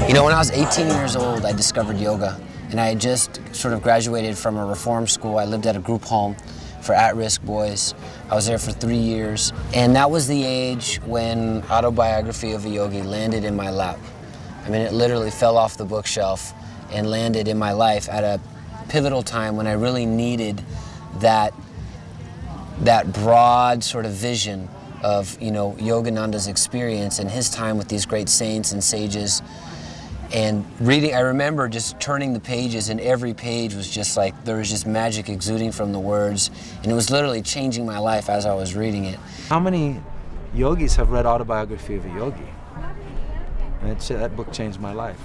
You know, when I was 18 years old, I discovered yoga, and I had just sort of graduated from a reform school. I lived at a group home for at-risk boys. I was there for 3 years, and that was the age when Autobiography of a Yogi landed in my lap. I mean, it literally fell off the bookshelf and landed in my life at a pivotal time when I really needed that broad sort of vision of, you know, Yogananda's experience and his time with these great saints and sages. And reading, I remember just turning the pages, and every page was just like, there was just magic exuding from the words, and it was literally changing my life as I was reading it. How many yogis have read Autobiography of a Yogi? And that book changed my life.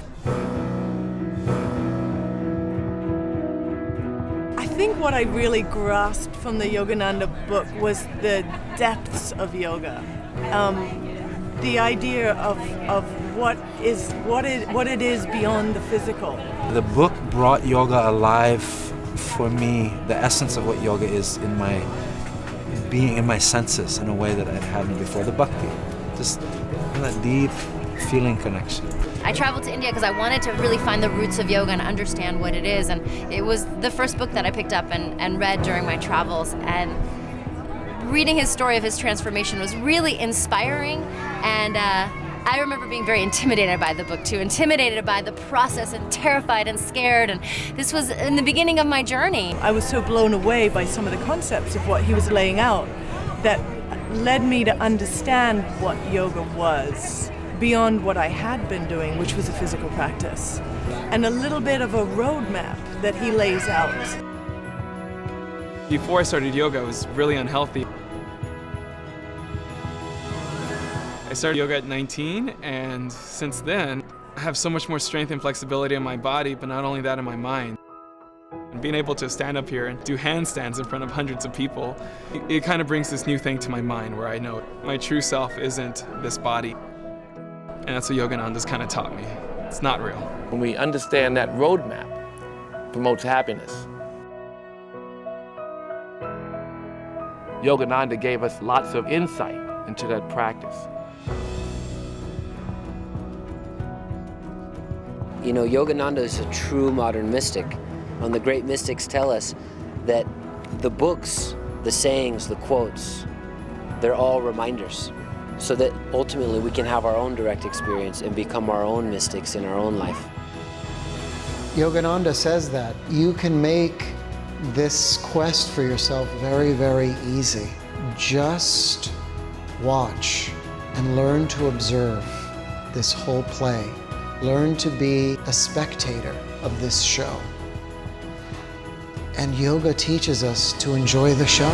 I think what I really grasped from the Yogananda book was the depths of yoga. The idea of what it is beyond the physical. The book brought yoga alive for me, the essence of what yoga is in my being, in my senses, in a way that I hadn't before. The bhakti, just that deep feeling connection. I traveled to India because I wanted to really find the roots of yoga and understand what it is, and it was the first book that I picked up and read during my travels. And reading his story of his transformation was really inspiring, and I remember being very intimidated by the book too, intimidated by the process and terrified and scared, and this was in the beginning of my journey. I was so blown away by some of the concepts of what he was laying out that led me to understand what yoga was beyond what I had been doing, which was a physical practice, and a little bit of a roadmap that he lays out. Before I started yoga, I was really unhealthy. I started yoga at 19, and since then, I have so much more strength and flexibility in my body, but not only that, in my mind. And being able to stand up here and do handstands in front of hundreds of people, it kind of brings this new thing to my mind where I know my true self isn't this body. And that's what Yogananda's kind of taught me. It's not real. When we understand that roadmap promotes happiness. Yogananda gave us lots of insight into that practice. You know, Yogananda is a true modern mystic. And the great mystics tell us that the books, the sayings, the quotes, they're all reminders, so that ultimately we can have our own direct experience and become our own mystics in our own life. Yogananda says that you can make this quest for yourself very, very easy. Just watch and learn to observe this whole play. Learn to be a spectator of this show. And yoga teaches us to enjoy the show.